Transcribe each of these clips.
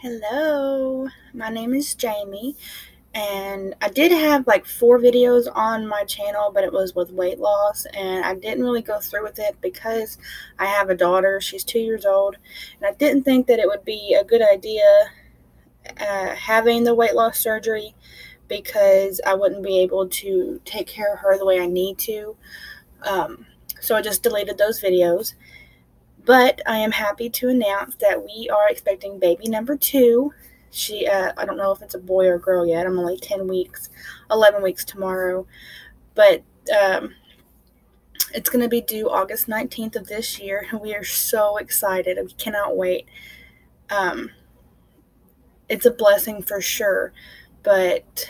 Hello, my name is Jamie, and I did have like 4 videos on my channel, but it was with weight loss, and I didn't really go through with it because I have a daughter. She's 2 years old, and I didn't think that it would be a good idea having the weight loss surgery because I wouldn't be able to take care of her the way I need to. So I just deleted those videos. But I am happy to announce that we are expecting baby number 2. I don't know if it's a boy or a girl yet. I'm only 10 weeks, 11 weeks tomorrow. But it's going to be due August 19th of this year. And we are so excited. We cannot wait. It's a blessing for sure. But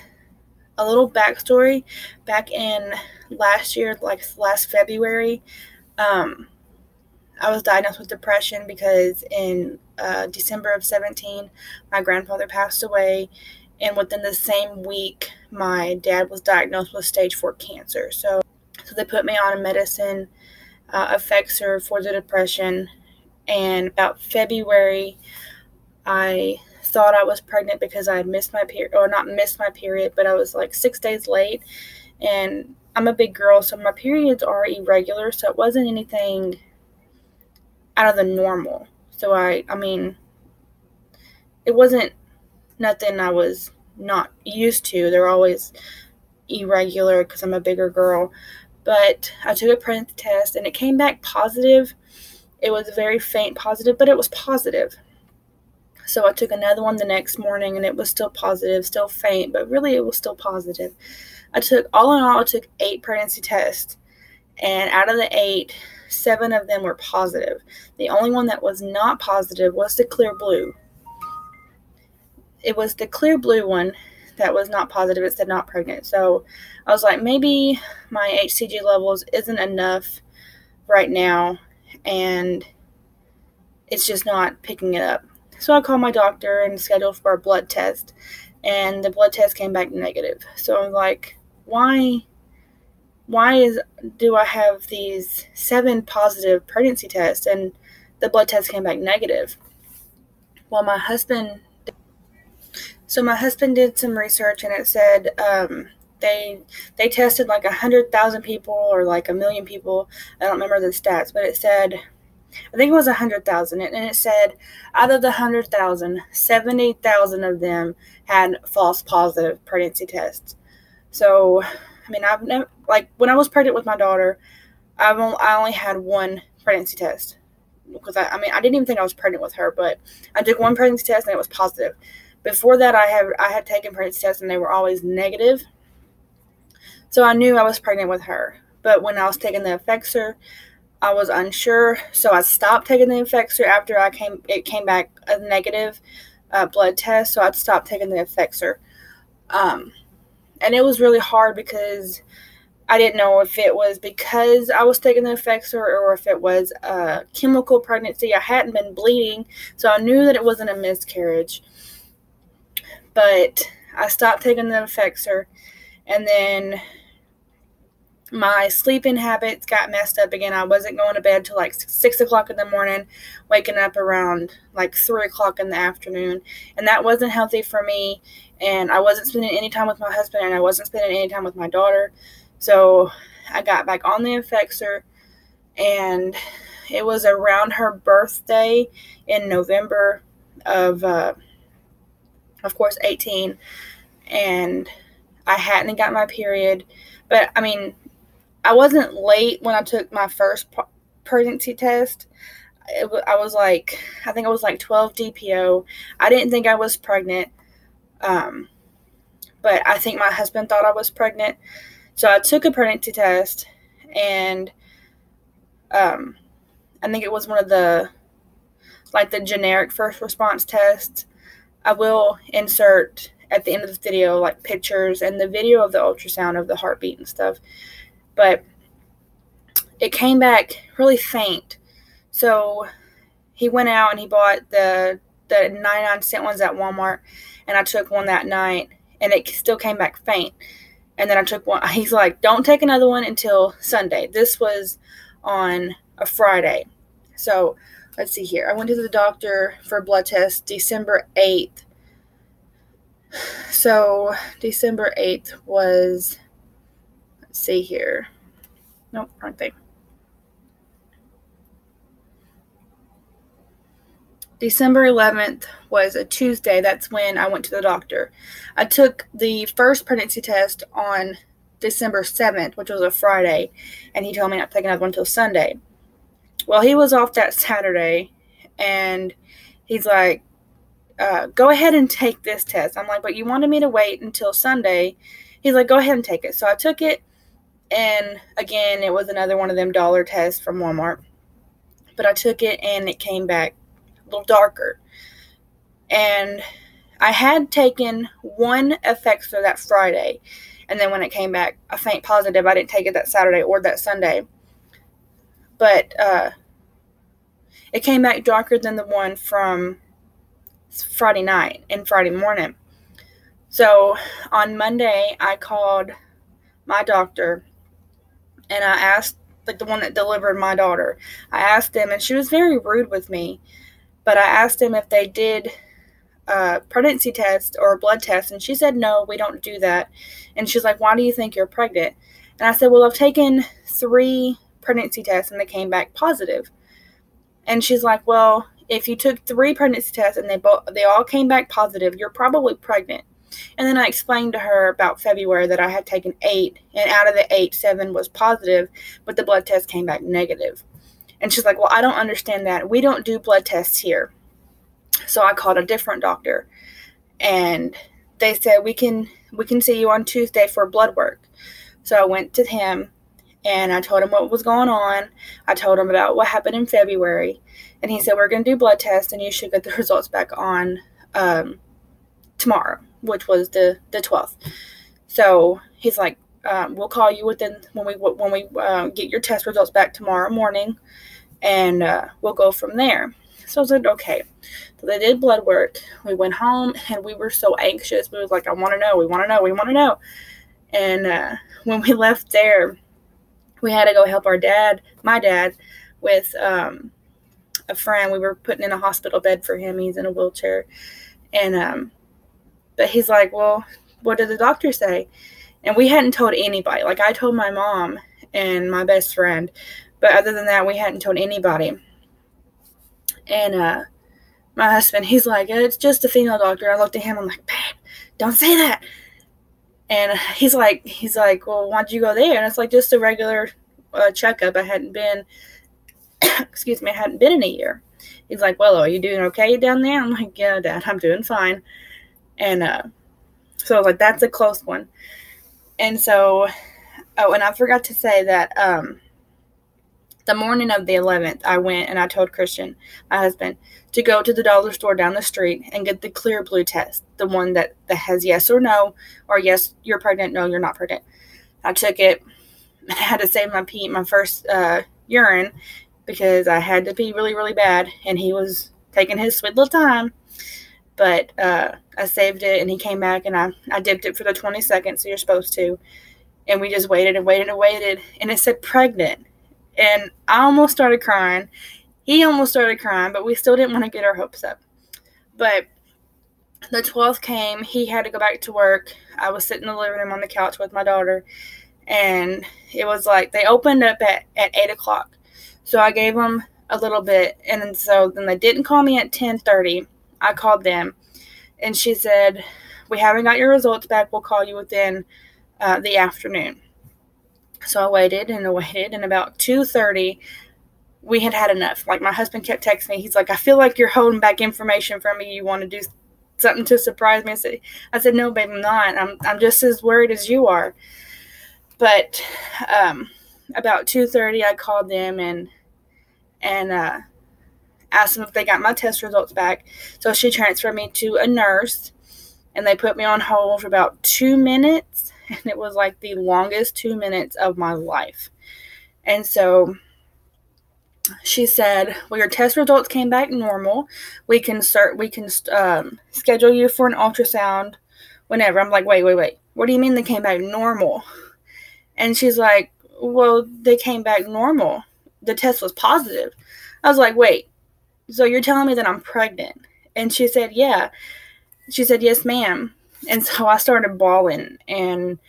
a little backstory, back in last year, like last February, I was diagnosed with depression because in December of 2017, my grandfather passed away, and within the same week, my dad was diagnosed with stage 4 cancer. So they put me on a medicine, Effexor, for the depression, and about February, I thought I was pregnant because I had missed my period, or not missed my period, but I was like 6 days late, and I'm a big girl, so my periods are irregular, so it wasn't anything out of the normal. So I mean, it wasn't nothing I was not used to. They're always irregular because I'm a bigger girl. But I took a pregnancy test and it came back positive. It was very faint positive, but it was positive. So I took another one the next morning and it was still positive, still faint, but really it was still positive. All in all, I took 8 pregnancy tests. And out of the 8, 7 of them were positive. The only one that was not positive was the clear blue. It was the clear blue one that was not positive. It said not pregnant. So I was like, maybe my HCG levels isn't enough right now, and it's just not picking it up. So I called my doctor and scheduled for a blood test, and the blood test came back negative. So I'm like, why do I have these 7 positive pregnancy tests and the blood test came back negative? Well, my husband did some research, and it said they tested like 100,000 people or like 1,000,000 people. I don't remember the stats, but it said, I think it was 100,000, and it said out of the 100,000, 70,000 of them had false positive pregnancy tests. So I mean, I've never, like, when I was pregnant with my daughter, I only had 1 pregnancy test because I didn't even think I was pregnant with her, but I took 1 pregnancy test and it was positive. Before that, I had taken pregnancy tests and they were always negative. So I knew I was pregnant with her. But when I was taking the Effexor, I was unsure, so I stopped taking the Effexor after it came back a negative blood test. So I'd stopped taking the Effexor. And it was really hard because I didn't know if it was because I was taking the Effexor or if it was a chemical pregnancy. I hadn't been bleeding, so I knew that it wasn't a miscarriage. But I stopped taking the Effexor, and then my sleeping habits got messed up again. I wasn't going to bed till like 6 o'clock in the morning, waking up around like 3 o'clock in the afternoon. And that wasn't healthy for me. And I wasn't spending any time with my husband, and I wasn't spending any time with my daughter. So I got back on the Effexor, and it was around her birthday in November of course, 18. And I hadn't got my period. But, I mean, I wasn't late when I took my first pregnancy test. I think I was like 12 DPO. I didn't think I was pregnant, but I think my husband thought I was pregnant. So I took a pregnancy test, and I think it was one of the generic first response tests. I will insert at the end of the video like pictures and the video of the ultrasound of the heartbeat and stuff. But it came back really faint. So he went out and he bought the 99-cent ones at Walmart, and I took one that night, and it still came back faint. And then I took one. He's like, don't take another one until Sunday. This was on a Friday. So let's see here. I went to the doctor for a blood test December 8th. So December 8th was, let's see here. Nope, wrong thing. December 11th was a Tuesday. That's when I went to the doctor. I took the first pregnancy test on December 7th, which was a Friday, and he told me not to take another one until Sunday. Well, he was off that Saturday, and he's like, go ahead and take this test. I'm like, but you wanted me to wait until Sunday. He's like, go ahead and take it. So I took it, and again, it was another one of them dollar tests from Walmart. But I took it, and it came back a little darker. And I had taken one Effexor that Friday, and then when it came back a faint positive, I didn't take it that Saturday or that Sunday. But it came back darker than the one from Friday night and Friday morning. So on Monday, I called my doctor, and I asked, like the one that delivered my daughter, I asked them, and she was very rude with me, but I asked them if they did pregnancy test or a blood test, and she said, no, we don't do that. And she's like, why do you think you're pregnant? And I said, well, I've taken 3 pregnancy tests, and they came back positive. And she's like, well, if you took 3 pregnancy tests and they all came back positive, you're probably pregnant. And then I explained to her about February that I had taken 8, and out of the 8, 7 was positive, but the blood test came back negative. And she's like, well, I don't understand that. We don't do blood tests here. So I called a different doctor, and they said, we can see you on Tuesday for blood work. So I went to him, and I told him what was going on. I told him about what happened in February, and he said, we're going to do blood tests, and you should get the results back on tomorrow, which was the 12th. So he's like, we'll call you when we get your test results back tomorrow morning, and we'll go from there. So I said, okay. So they did blood work. We went home, and we were so anxious. We was like, I want to know. We want to know. We want to know. And when we left there, we had to go help my dad, with a friend. We were putting in a hospital bed for him. He's in a wheelchair. And but he's like, well, what did the doctor say? And we hadn't told anybody. Like, I told my mom and my best friend. But other than that, we hadn't told anybody. And my husband, he's like, it's just a female doctor. I looked at him. I'm like, babe, don't say that. And he's like, well, why'd you go there? And it's like, just a regular checkup. I hadn't been, excuse me, I hadn't been in a year. He's like, well, are you doing okay down there? I'm like, yeah, Dad, I'm doing fine. And so I was like, that's a close one. And so, and I forgot to say that the morning of the 11th, I went and I told Christian, my husband, to go to the dollar store down the street and get the clear blue test, the one that has yes or no, or yes, you're pregnant, no, you're not pregnant. I took it. I had to save my first urine, because I had to pee really, really bad, and he was taking his sweet little time. But I saved it, and he came back, and I dipped it for the 20 seconds, so you're supposed to. And we just waited and waited and waited, and it said pregnant. And I almost started crying. He almost started crying, but we still didn't want to get our hopes up. But the 12th came. He had to go back to work. I was sitting in the living room on the couch with my daughter, and it was like they opened up at 8 o'clock. So I gave them a little bit, and so then they didn't call me at 10:30. I called them, and she said, we haven't got your results back. We'll call you within the afternoon. So I waited and waited, and about 2:30, we had enough. Like, my husband kept texting me. He's like, I feel like you're holding back information from me. You want to do something to surprise me? I said, no, babe, I'm not. I'm just as worried as you are. But about 2:30, I called them and asked them if they got my test results back. So she transferred me to a nurse, and they put me on hold for about 2 minutes. And it was like the longest 2 minutes of my life. And so she said, well, your test results came back normal. We can schedule you for an ultrasound whenever. I'm like, wait. What do you mean they came back normal? And she's like, well, they came back normal. The test was positive. I was like, wait, so you're telling me that I'm pregnant? And she said, yeah. She said, yes, ma'am. And so I started bawling, and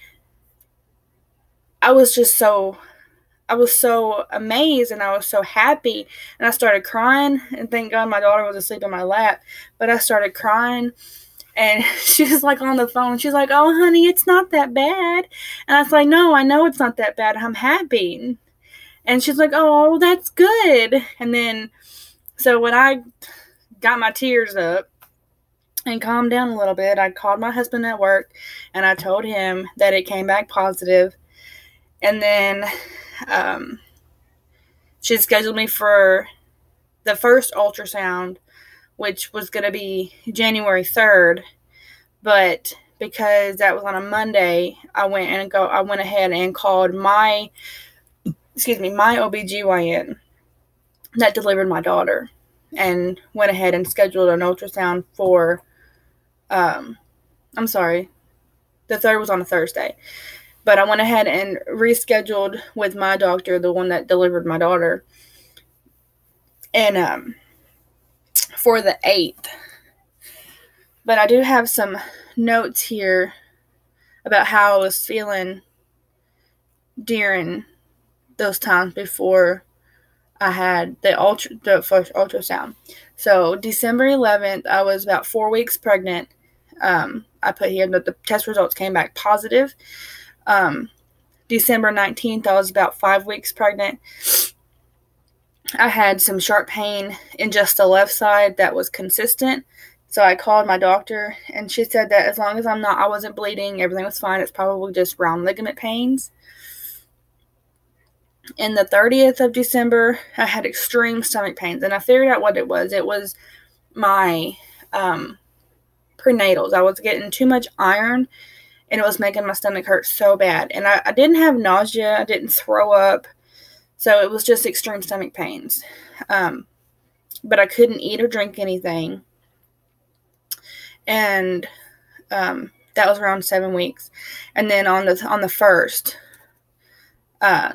I was so amazed, and I was so happy, and I started crying, and thank God my daughter was asleep in my lap, but I started crying, and she was like on the phone. She's like, oh, honey, it's not that bad. And I was like, no, I know it's not that bad. I'm happy. And she's like, oh, that's good. And then, so when I got my tears up and calmed down a little bit, I called my husband at work, and I told him that it came back positive. And then she scheduled me for the first ultrasound, which was going to be January 3rd. But because that was on a Monday, I went ahead and called my OBGYN that delivered my daughter, and went ahead and scheduled an ultrasound for, the 3rd was on a Thursday. But I went ahead and rescheduled with my doctor, the one that delivered my daughter, and for the 8th. But I do have some notes here about how I was feeling during those times before I had the first ultrasound. So December 11th, I was about 4 weeks pregnant. I put here that the test results came back positive. December 19th, I was about 5 weeks pregnant. I had some sharp pain in just the left side that was consistent. So I called my doctor, and she said that as long as I wasn't bleeding, everything was fine. It's probably just round ligament pains. In the 30th of December, I had extreme stomach pains, and I figured out what it was. It was my prenatals. I was getting too much iron, and it was making my stomach hurt so bad. And I didn't have nausea. I didn't throw up. So it was just extreme stomach pains. But I couldn't eat or drink anything. And that was around 7 weeks. And then on the 1st,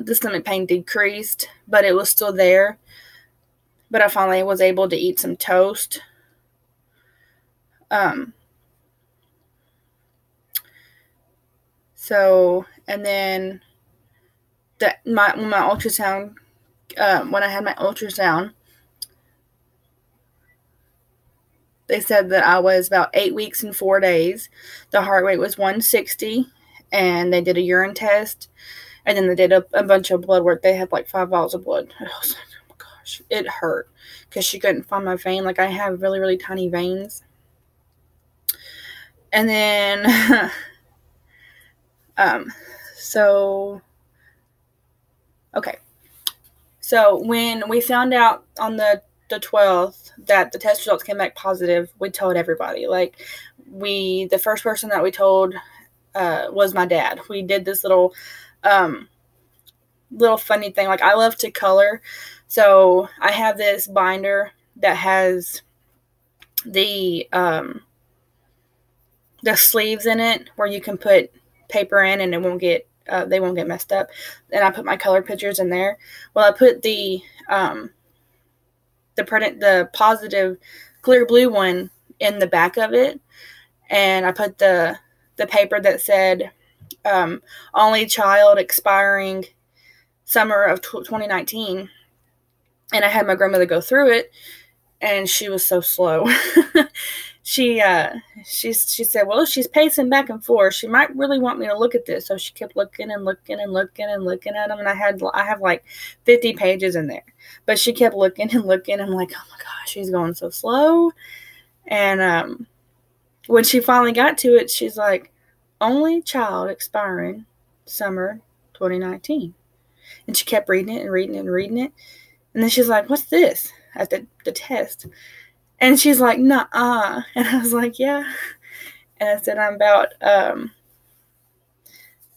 the stomach pain decreased, but it was still there. But I finally was able to eat some toast. And then when I had my ultrasound, they said that I was about 8 weeks and 4 days. The heart rate was 160, and they did a urine test, and then they did a bunch of blood work. They had like 5 vials of blood. And I was like, oh my gosh, it hurt because she couldn't find my vein. Like, I have really, really tiny veins. And then, So when we found out on the 12th that the test results came back positive, we told everybody. Like, the first person that we told was my dad. We did this little funny thing. Like, I love to color, so I have this binder that has the sleeves in it where you can put paper in, and it won't get they won't get messed up. And I put my color pictures in there. Well, I put the positive clear blue one in the back of it, and I put the paper that said only child expiring summer of 2019. And I had my grandmother go through it, and she was so slow. She said, well, she's pacing back and forth. She might really want me to look at this. So she kept looking and looking and looking and looking at them. And I have like 50 pages in there. But she kept looking and looking. I'm like, oh my gosh, she's going so slow. And when she finally got to it, she's like, only child expiring summer 2019. And she kept reading it and reading it and reading it. And then she's like, what's this? At the test. And she's like, nuh-uh. And I was like, yeah. And I said, I'm about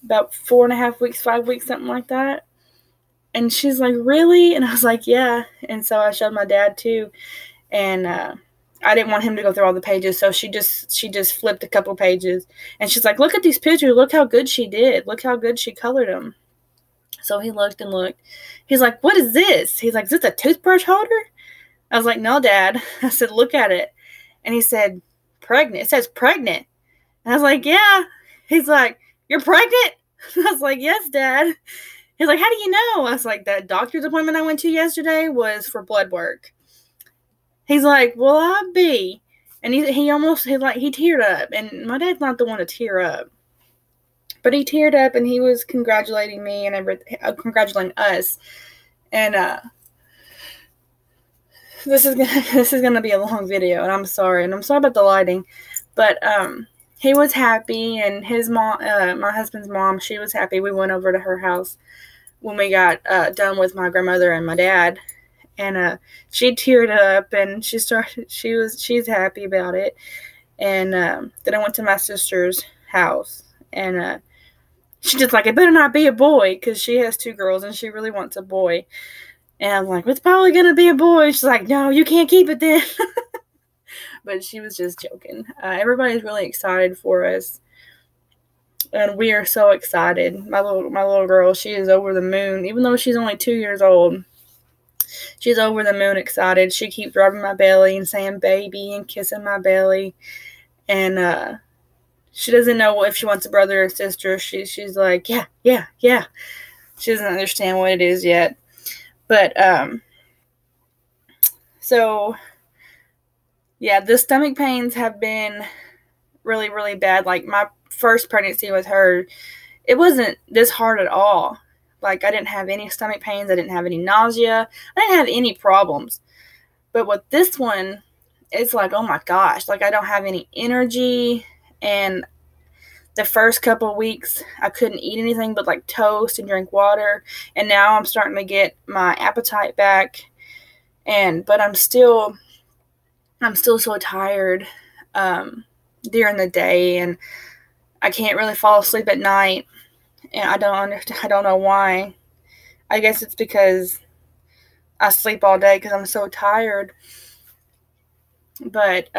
4.5 weeks, 5 weeks, something like that. And she's like, really? And I was like, yeah. And so I showed my dad too. And I didn't want him to go through all the pages. So she just flipped a couple pages. And she's like, look at these pictures. Look how good she did. Look how good she colored them. So he looked and looked. He's like, what is this? He's like, is this a toothbrush holder? I was like, no, Dad. I said, look at it. And he said, pregnant. It says pregnant. And I was like, yeah. He's like, you're pregnant? I was like, yes, Dad. He's like, how do you know? I was like, that doctor's appointment I went to yesterday was for blood work. He's like, well, I'll be. And he teared up. And my dad's not the one to tear up. But he teared up and he was congratulating me and congratulating us. And this is gonna be a long video, and I'm sorry about the lighting, but he was happy, and his mom, my husband's mom, she was happy. We went over to her house when we got done with my grandmother and my dad, and she teared up, and she's happy about it. And then I went to my sister's house, and she's just like, it better not be a boy, because she has 2 girls and she really wants a boy. And I'm like, it's probably going to be a boy. She's like, no, you can't keep it then. But she was just joking. Everybody's really excited for us. And we are so excited. My little girl, she is over the moon. Even though she's only 2 years old, she's over the moon excited. She keeps rubbing my belly and saying baby and kissing my belly. And she doesn't know if she wants a brother or sister. She's like, yeah. She doesn't understand what it is yet. But, so, yeah, the stomach pains have been really, really bad. Like, my first pregnancy with her, it wasn't this hard at all. Like, I didn't have any stomach pains. I didn't have any nausea. I didn't have any problems. But with this one, it's like, oh my gosh. Like, I don't have any energy. And the first couple of weeks, I couldn't eat anything but like toast and drink water. And now I'm starting to get my appetite back. But I'm still so tired during the day, and I can't really fall asleep at night. And I don't know why. I guess it's because I sleep all day because I'm so tired. But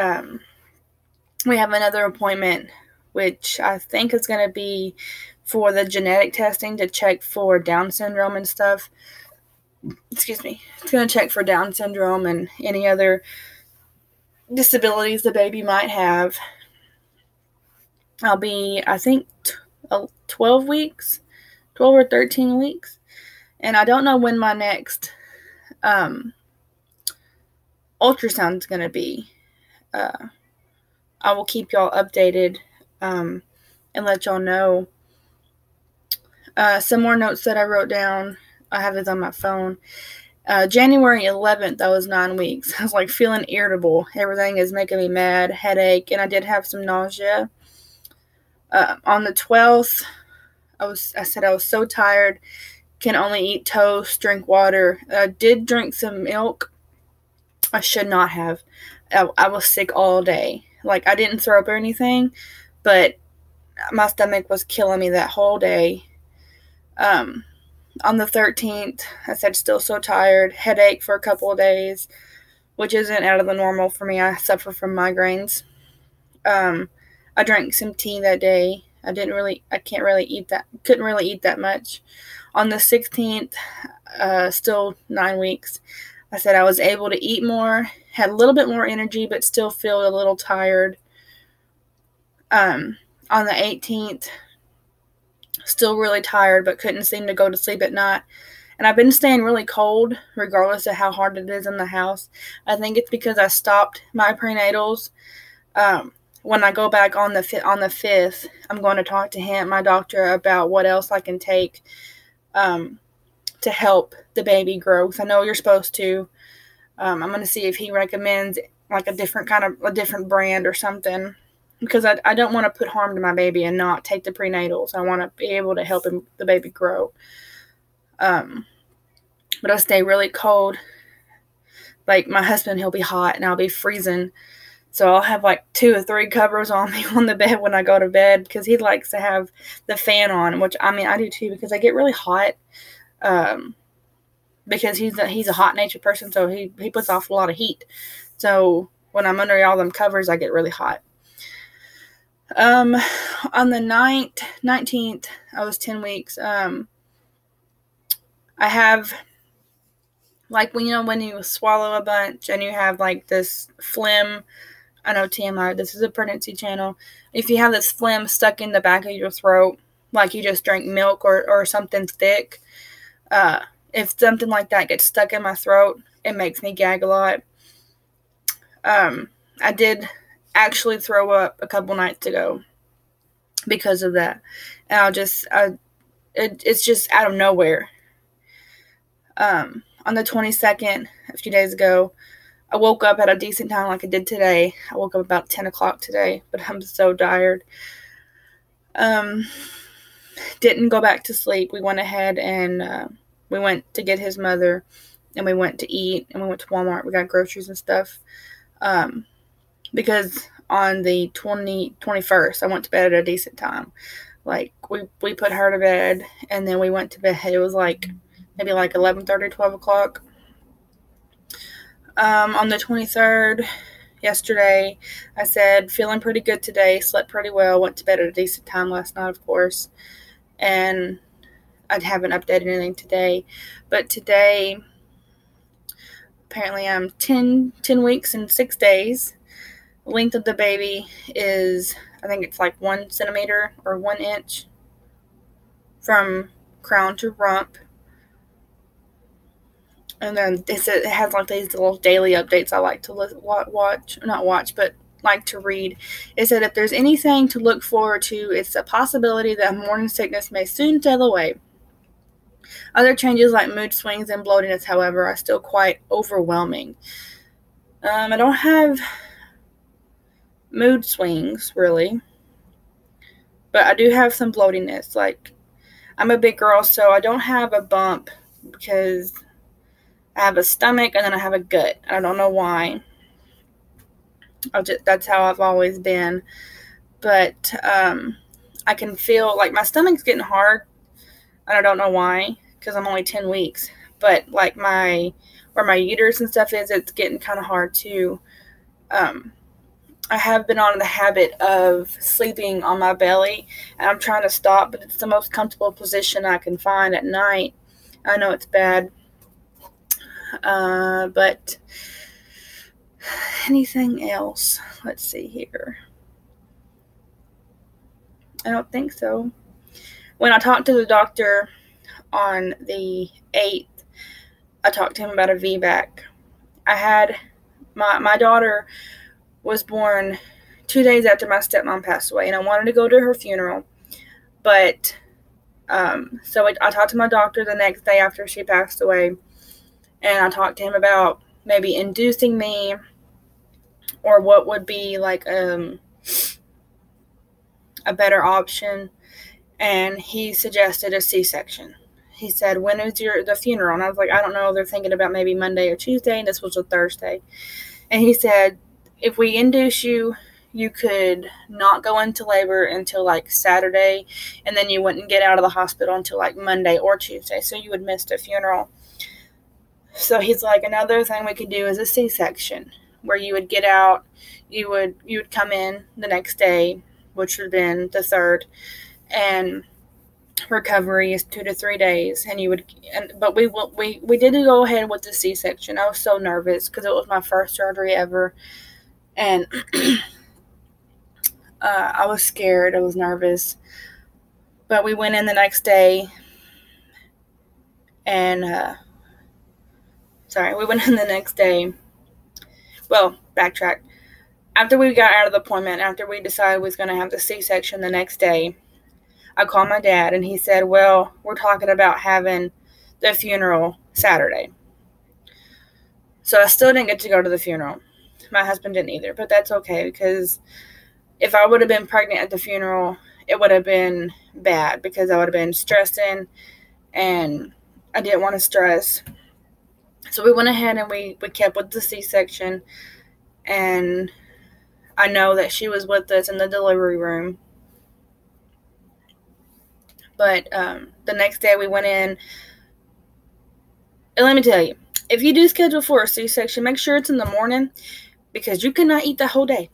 we have another appointment, which I think is going to be for the genetic testing to check for Down syndrome and stuff. Excuse me. It's going to check for Down syndrome and any other disabilities the baby might have. I'll be, I think, 12 weeks, 12 or 13 weeks. And I don't know when my next ultrasound is going to be. I will keep y'all updated and let y'all know. Some more notes that I wrote down. I have this on my phone. January 11th, I was 9 weeks. I was like feeling irritable. Everything is making me mad, headache, and I did have some nausea. On the 12th, I said I was so tired, can only eat toast, drink water. I did drink some milk. I should not have. I was sick all day. Like, I didn't throw up or anything, but my stomach was killing me that whole day. On the 13th, I said still so tired, headache for a couple of days, which isn't out of the normal for me. I suffer from migraines. I drank some tea that day. Couldn't really eat that much. On the 16th, still 9 weeks, I said I was able to eat more, had a little bit more energy, but still feel a little tired. On the 18th, still really tired, but couldn't seem to go to sleep at night. And I've been staying really cold, regardless of how hard it is in the house. I think it's because I stopped my prenatals. When I go back on the 5th, I'm going to talk to my doctor, about what else I can take to help the baby growth. I know you're supposed to. I'm going to see if he recommends like a different brand or something, because I don't want to put harm to my baby and not take the prenatals. I want to be able to help the baby grow. But I stay really cold. Like, my husband, he'll be hot and I'll be freezing. So I'll have like 2 or 3 covers on me on the bed when I go to bed, because he likes to have the fan on, which, I mean, I do too, because I get really hot. Because he's a hot-natured person, so he puts off a lot of heat. So when I'm under all them covers, I get really hot. On the 19th, I was 10 weeks. I have Like when you swallow a bunch and you have like this phlegm. I know TMI, this is a pregnancy channel. If you have this phlegm stuck in the back of your throat, like you just drank milk or something thick, if something like that gets stuck in my throat, it makes me gag a lot. I did actually throw up a couple nights ago because of that. And it's just out of nowhere. On the 22nd, a few days ago, I woke up at a decent time like I did today. I woke up about 10 o'clock today, but I'm so tired. Didn't go back to sleep. We went ahead and we went to get his mother, and we went to eat, and we went to Walmart. We got groceries and stuff. Because on the 21st, I went to bed at a decent time. Like, we put her to bed, and then we went to bed. It was like maybe like 11:30, 12 o'clock. On the 23rd, yesterday, I said, feeling pretty good today, slept pretty well, went to bed at a decent time last night, of course, and I haven't updated anything today, but today, apparently I'm 10 weeks and 6 days. The length of the baby is, I think it's like 1 centimeter or 1 inch from crown to rump. And then it has like these little daily updates I like to like to read. It said if there's anything to look forward to, it's the possibility that morning sickness may soon sail away. Other changes like mood swings and bloatiness, however, are still quite overwhelming. I don't have mood swings, really. But I do have some bloatiness. Like, I'm a big girl, so I don't have a bump because I have a stomach and then I have a gut. I don't know why. That's how I've always been. But I can feel like my stomach's getting hard, and I don't know why, because I'm only 10 weeks. But like where my uterus and stuff is, it's getting kind of hard too. I have been on the habit of sleeping on my belly, and I'm trying to stop, but it's the most comfortable position I can find at night. I know it's bad. But anything else? Let's see here. I don't think so. When I talked to the doctor on the 8th, I talked to him about a VBAC. I had my daughter was born 2 days after my stepmom passed away, and I wanted to go to her funeral, but so I talked to my doctor the next day after she passed away, and I talked to him about maybe inducing me, or what would be like a better option, and he suggested a C-section. He said, when is the funeral? And I was like, I don't know, they're thinking about maybe Monday or Tuesday, and this was a Thursday. And he said, if we induce you, you could not go into labor until like Saturday, and then you wouldn't get out of the hospital until like Monday or Tuesday, so you would miss the funeral. So he's like, another thing we could do is a C-section, where you would get out, you would come in the next day, which would have been the 3rd, and recovery is 2 to 3 days, but we did go ahead with the C-section. I was so nervous because it was my first surgery ever, and I was scared. I was nervous, but we went in the next day, and we went in the next day. Well, backtrack. After we got out of the appointment, after we decided we was going to have the C-section the next day, I called my dad, and he said, well, we're talking about having the funeral Saturday. So I still didn't get to go to the funeral. My husband didn't either, but that's okay, because if I would have been pregnant at the funeral, it would have been bad, because I would have been stressing, and I didn't want to stress. So we went ahead and we kept with the C-section, and I know that she was with us in the delivery room. But the next day we went in, and let me tell you, if you do schedule for a C-section, make sure it's in the morning, because you cannot eat the whole day.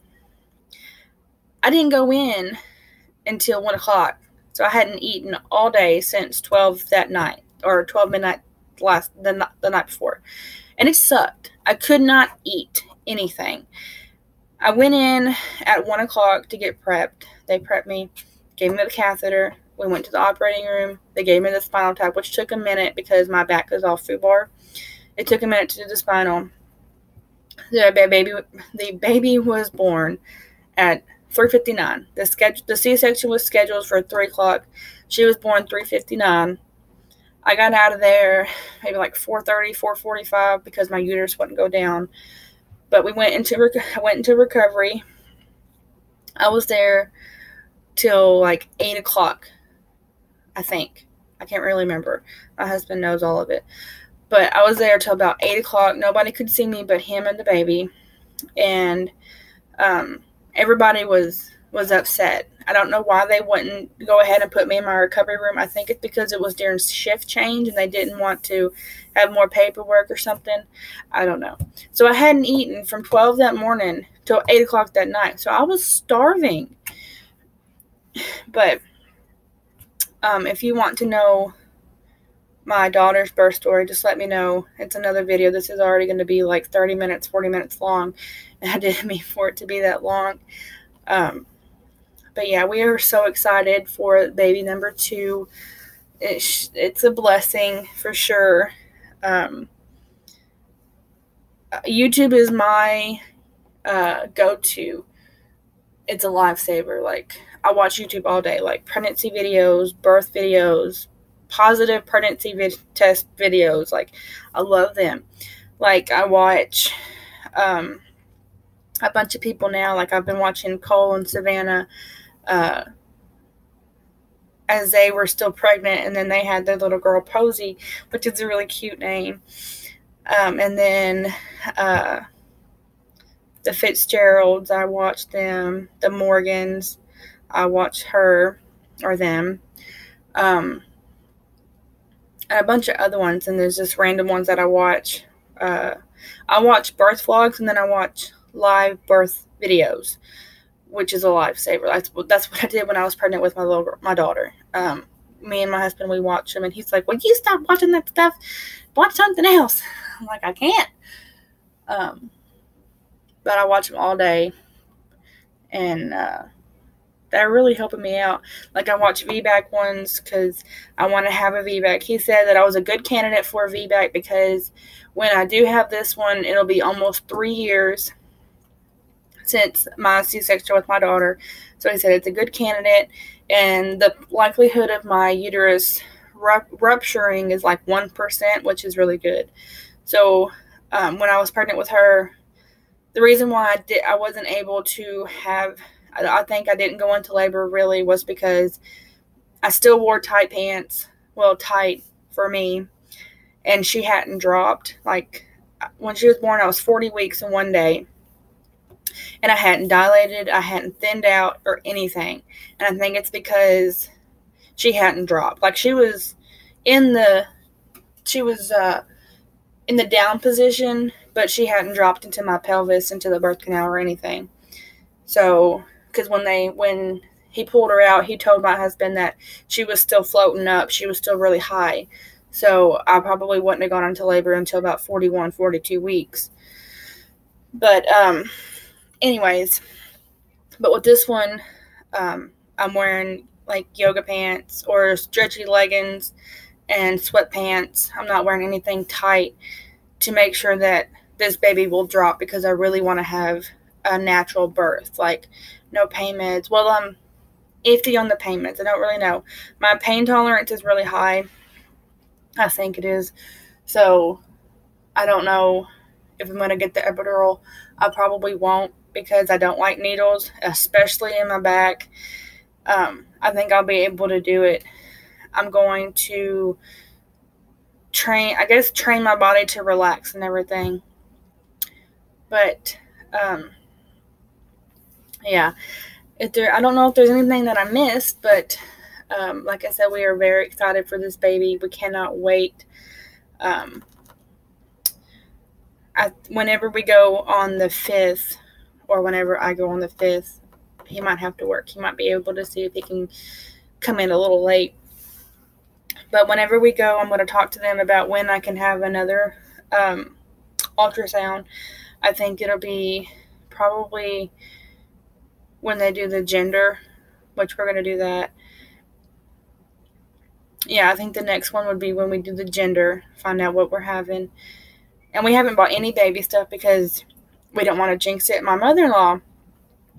I didn't go in until 1 o'clock, so I hadn't eaten all day since 12 that night, or 12 midnight the night before, and it sucked. I could not eat anything. I went in at 1 o'clock to get prepped. They prepped me, gave me the catheter. We went to the operating room. They gave me the spinal tap, which took a minute because my back was off FUBAR. It took a minute to do the spinal. The baby was born at 3:59. The C-section was scheduled for 3 o'clock. She was born 3:59. I got out of there maybe like 4:30, 4:45 because my uterus wouldn't go down. But I went into recovery. I was there till like 8 o'clock, I think. I can't really remember. My husband knows all of it. But I was there till about 8 o'clock. Nobody could see me but him and the baby. And everybody was upset. I don't know why they wouldn't go ahead and put me in my recovery room. I think it's because it was during shift change and they didn't want to have more paperwork or something. I don't know. So I hadn't eaten from 12 that morning till 8 o'clock that night. So I was starving. But if you want to know my daughter's birth story, just let me know. It's another video. This is already going to be like 30 minutes, 40 minutes long. And I didn't mean for it to be that long. But yeah, we are so excited for baby number 2. It's a blessing for sure. YouTube is my go-to. It's a lifesaver. Like, I watch YouTube all day, like pregnancy videos, birth videos, positive pregnancy test videos. Like, I love them. Like, I watch a bunch of people now. Like, I've been watching Cole and Savannah as they were still pregnant, and then they had their little girl Posey, which is a really cute name. And then the Fitzgeralds, I watched them. The Morgans, I watched her or them. And a bunch of other ones, and there's just random ones that I watch. I watch birth vlogs, and then I watch live birth videos, which is a lifesaver. That's what I did when I was pregnant with my daughter. Me and my husband, we watch them, and he's like, "Well, you stop watching that stuff. Watch something else." I'm like, "I can't." But I watch them all day, and they're really helping me out. Like, I watch VBAC ones because I want to have a VBAC. He said that I was a good candidate for a VBAC because when I do have this one, it'll be almost 3 years since my C-section with my daughter. So he said it's a good candidate, and the likelihood of my uterus rupturing is like 1%, which is really good. So when I was pregnant with her, the reason why I wasn't able to have, I think I didn't go into labor really, was because I still wore tight pants. Well, tight for me, and she hadn't dropped. Like, when she was born, I was 40 weeks in 1 day. And I hadn't dilated, I hadn't thinned out or anything. And I think it's because she hadn't dropped. Like, she was in the down position, but she hadn't dropped into my pelvis, into the birth canal or anything. So, because when he pulled her out, he told my husband that she was still floating up. She was still really high. So I probably wouldn't have gone into labor until about 41, 42 weeks. But, anyways, but with this one, I'm wearing like yoga pants or stretchy leggings and sweatpants. I'm not wearing anything tight to make sure that this baby will drop, because I really want to have a natural birth. Like, no pain meds. Well, I'm iffy on the pain meds. I don't really know. My pain tolerance is really high. I think it is. So I don't know if I'm going to get the epidural. I probably won't, because I don't like needles, especially in my back. I think I'll be able to do it. I'm going to train my body to relax and everything. But, yeah. I don't know if there's anything that I missed, but, like I said, we are very excited for this baby. We cannot wait. Whenever we go on the 5th, or whenever I go on the 5th, he might have to work. He might be able to see if he can come in a little late. But whenever we go, I'm going to talk to them about when I can have another ultrasound. I think it'll be probably when they do the gender, which we're going to do that. Yeah, I think the next one would be when we do the gender, find out what we're having. And we haven't bought any baby stuff because we don't want to jinx it. My mother-in-law,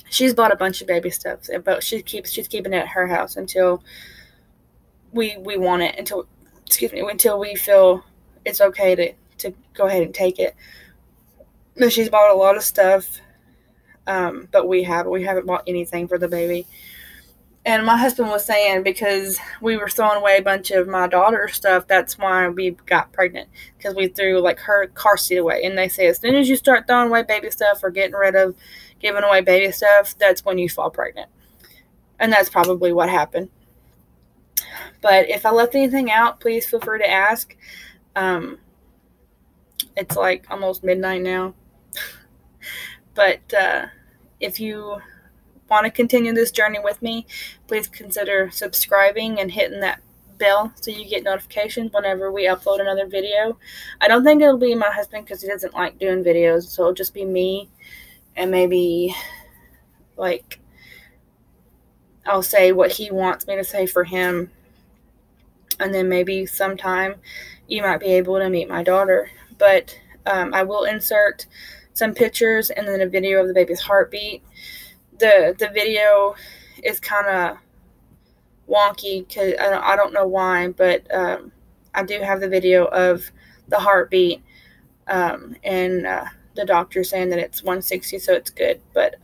she's bought a bunch of baby stuff, but she's keeping it at her house until we want it, until we feel it's okay to go ahead and take it. But she's bought a lot of stuff, but we haven't bought anything for the baby. And my husband was saying, because we were throwing away a bunch of my daughter's stuff, that's why we got pregnant, because we threw like her car seat away. And they say as soon as you start throwing away baby stuff or giving away baby stuff, that's when you fall pregnant. And that's probably what happened. But if I left anything out, please feel free to ask. It's like almost midnight now. But if you want to continue this journey with me, please consider subscribing and hitting that bell so you get notifications whenever we upload another video. I don't think it'll be my husband because he doesn't like doing videos, so it'll just be me, and maybe like I'll say what he wants me to say for him, and then maybe sometime you might be able to meet my daughter. But I will insert some pictures and then a video of the baby's heartbeat. The video is kind of wonky because I don't know why, but I do have the video of the heartbeat, and the doctor saying that it's 160, so it's good. But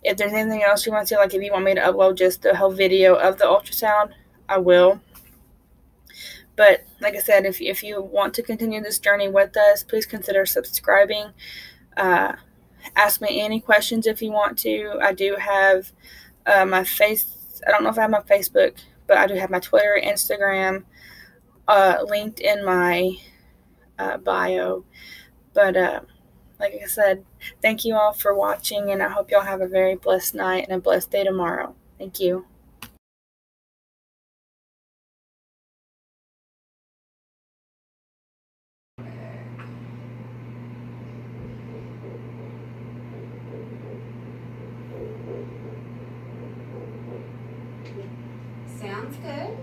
if there's anything else you want to see, like if you want me to upload just the whole video of the ultrasound, I will. But like I said, if you want to continue this journey with us, please consider subscribing. Ask me any questions if you want to. I do have I don't know if I have my Facebook, but I do have my Twitter, Instagram, linked in my bio. But like I said, thank you all for watching, and I hope y'all have a very blessed night and a blessed day tomorrow. Thank you. Sounds good.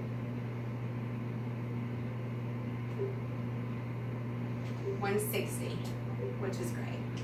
160, which is great.